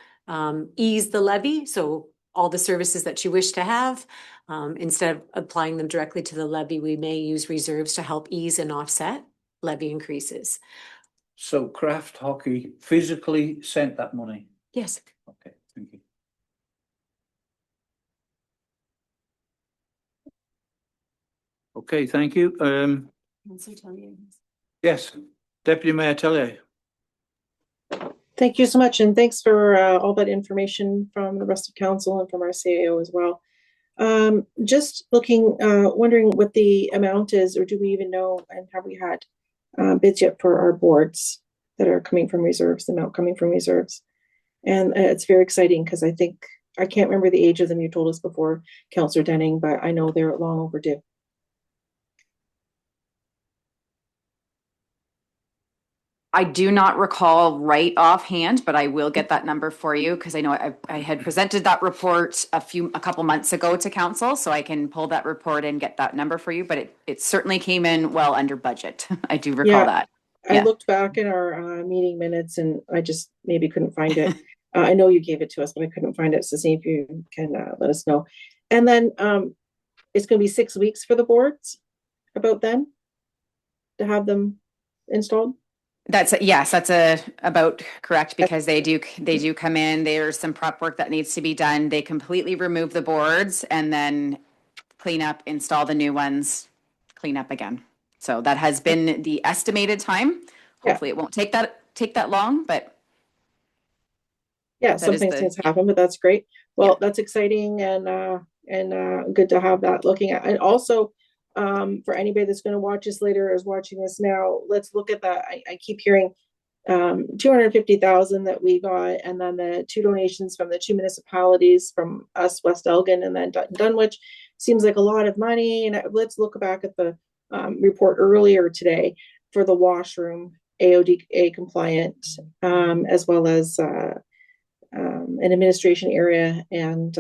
ease the levy. So all the services that you wish to have, instead of applying them directly to the levy, we may use reserves to help ease and offset levy increases. So Craft Hockey physically sent that money? Yes. Okay, thank you. Okay, thank you. Yes, Deputy Mayor Tellier. Thank you so much, and thanks for all that information from the rest of council and from our CAO as well. Just looking, wondering what the amount is, or do we even know, and have we had bids yet for our boards that are coming from reserves, the amount coming from reserves? And it's very exciting because I can't remember the age of them, you told us before, Councillor Denning, but I know they're long overdue. I do not recall right offhand, but I will get that number for you because I know I had presented that report a couple months ago to council, so I can pull that report and get that number for you, but it certainly came in well under budget. I do recall that. I looked back in our meeting minutes and I just maybe couldn't find it. I know you gave it to us, but I couldn't find it. So see if you can let us know. And then it's going to be 6 weeks for the boards about then to have them installed. That's about correct because they do come in. There's some prep work that needs to be done. They completely remove the boards and then clean up, install the new ones, clean up again. So that has been the estimated time. Hopefully it won't take that long, but yeah, sometimes things happen, but that's great. Well, that's exciting and good to have that looking at. And also for anybody that's going to watch us later or is watching us now, let's look at that. I keep hearing 250,000 that we got, and then the 2 donations from the 2 municipalities, from us, West Elgin, and then Dunwich. Seems like a lot of money. And let's look back at the report earlier today for the washroom, AODA compliant, as well as an administration area and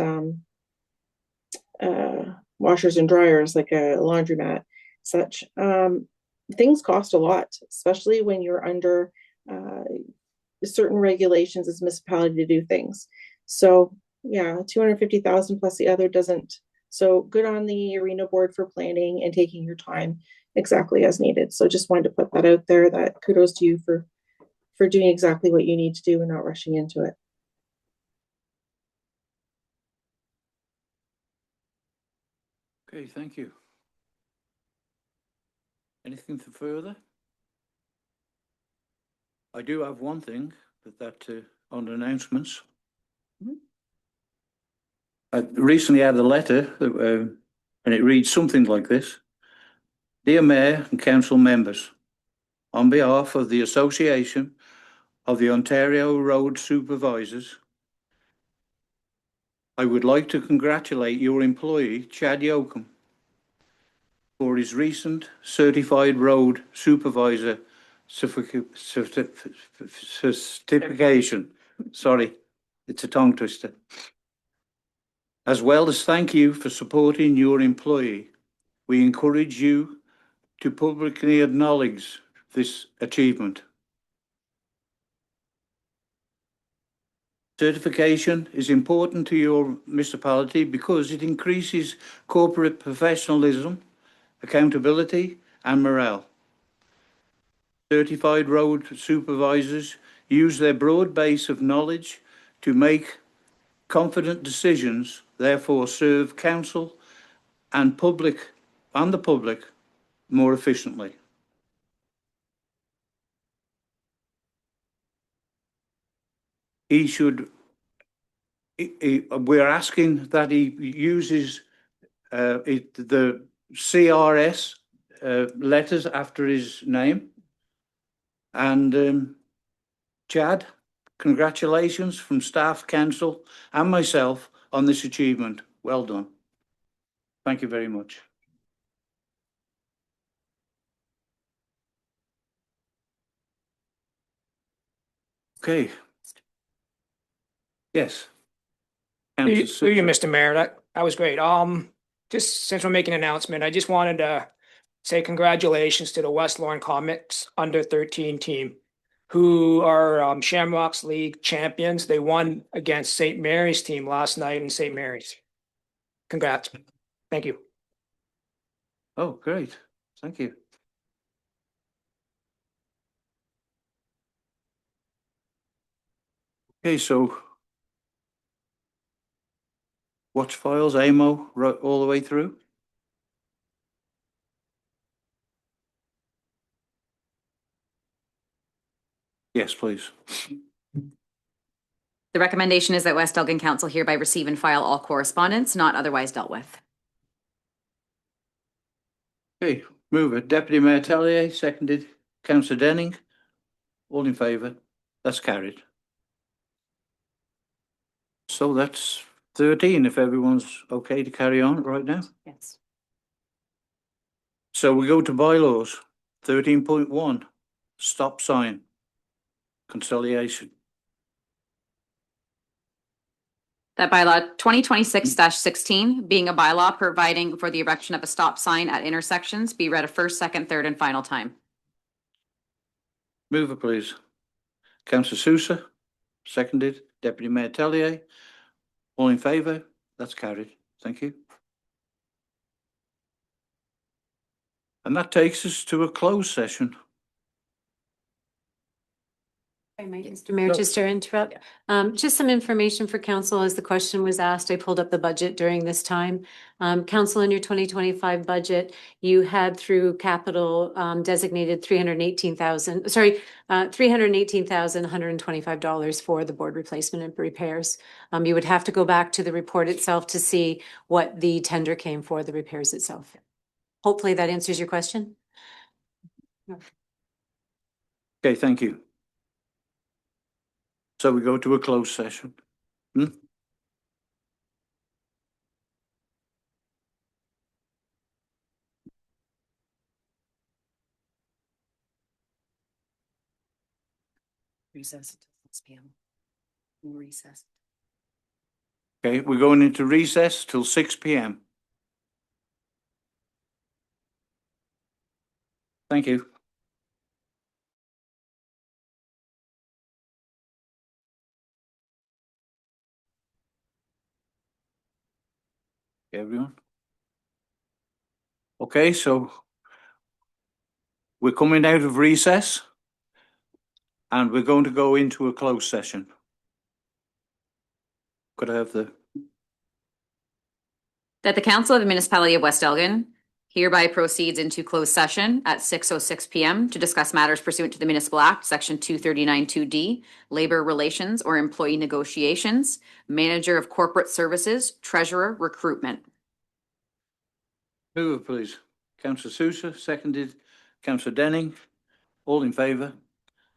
washers and dryers, like a laundromat, such. Things cost a lot, especially when you're under certain regulations as a municipality to do things. So yeah, 250,000 plus the other doesn't. So good on the arena board for planning and taking your time exactly as needed. So just wanted to put that out there, that kudos to you for doing exactly what you need to do and not rushing into it. Okay, thank you. Anything further? I do have one thing that on announcements. I recently had a letter and it reads something like this. Dear Mayor and Council members, on behalf of the Association of the Ontario Road Supervisors, I would like to congratulate your employee, Chad Yoakum, for his recent Certified Road Supervisor certification. Sorry, it's a tongue twister. As well as thank you for supporting your employee. We encourage you to publicly acknowledge this achievement. Certification is important to your municipality because it increases corporate professionalism, accountability, and morale. certified road supervisors use their broad base of knowledge to make confident decisions, therefore serve council and the public more efficiently. He should, we're asking that he uses the CRS letters after his name. And Chad, congratulations from staff, council and myself on this achievement. Well done. Thank you very much. Okay. Yes. Through Councillor you, Sousa. Mr. Mayor, that was great. Just since we're making an announcement, I just wanted to say congratulations to the West Lawn Comics under-13 team, who are Shamrocks League champions. They won against St. Mary's team last night in St. Mary's. Congrats. Thank you. Oh, great. Thank you. Okay, so watch files, AMO, right all the way through? Yes, please. The recommendation is that West Elgin Council hereby receive and file all correspondence not otherwise dealt with. Okay, move it. Deputy Mayor Tellier, seconded. Councillor Denning. All in favour? That's carried. So that's 13, if everyone's okay to carry on right now. Yes. So we go to bylaws. 13.1, stop sign. Conciliation. That bylaw 2026-16, being a bylaw providing for the erection of a stop sign at intersections, be read a first, second, third, and final time. Move it, please. Councillor Sousa, seconded. Deputy Mayor Tellier. All in favour? That's carried. Thank you. And that takes us to a closed session. I might, Mr. Mayor, No. just to interrupt, just some information for council as the question was asked. I pulled up the budget during this time. Council, in your 2025 budget, you had through capital designated $318,125 for the board replacement and repairs. You would have to go back to the report itself to see what the tender came for the repairs itself. Hopefully that answers your question. Okay, thank you. So we go to a closed session. Recess until 6 p.m. Recess. Okay, we're going into recess till 6 p.m. Thank you. Everyone? Okay, so we're coming out of recess and we're going to go into a closed session. Could I have the... That the Council of the Municipality of West Elgin hereby proceeds into closed session at 6:06 p.m. to discuss matters pursuant to the Municipal Act, Section 239(2)D, labor relations or employee negotiations, manager of corporate services, treasurer, recruitment. Move it, please. Councillor Sousa, seconded. Councillor Denning. All in favour?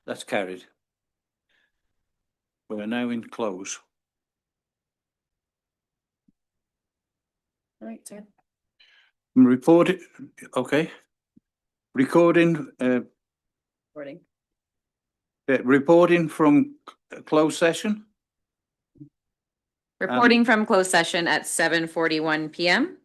That's carried. We're now in close. All right, sir. Reported, okay. Recording, Recording. reporting from closed session. Reporting from closed session at 7:41 p.m.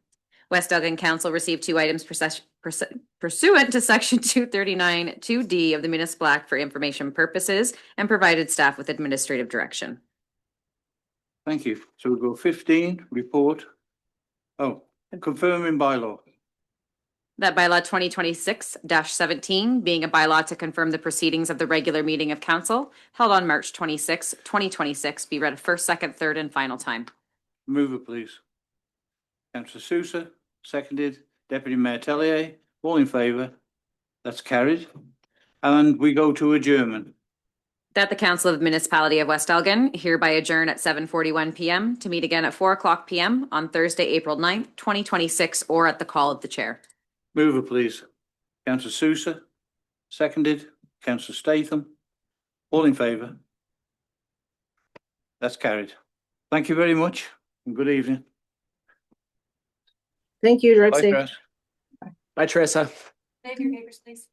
West Elgin Council received 2 items pursuant to Section 239(2)D of the Municipal Act for information purposes and provided staff with administrative direction. Thank you. So we'll go 15, report. Oh, confirming bylaw. That bylaw 2026-17, being a bylaw to confirm the proceedings of the regular meeting of council held on March 26, 2026, be read first, second, third, and final time. Move it, please. Councillor Sousa, seconded. Deputy Mayor Tellier, all in favour? That's carried. And we go to adjournment. That the Council of the Municipality of West Elgin hereby adjourn at 7:41 PM to meet again at 4:00 PM on Thursday, April 9th, 2026, or at the call of the chair. Move it, please. Councillor Sousa, seconded. Councillor Statham, all in favour? That's carried. Thank you very much and good evening. Thank you. Drive Bye, safe. Chris. Bye, Teresa. Save your papers, please.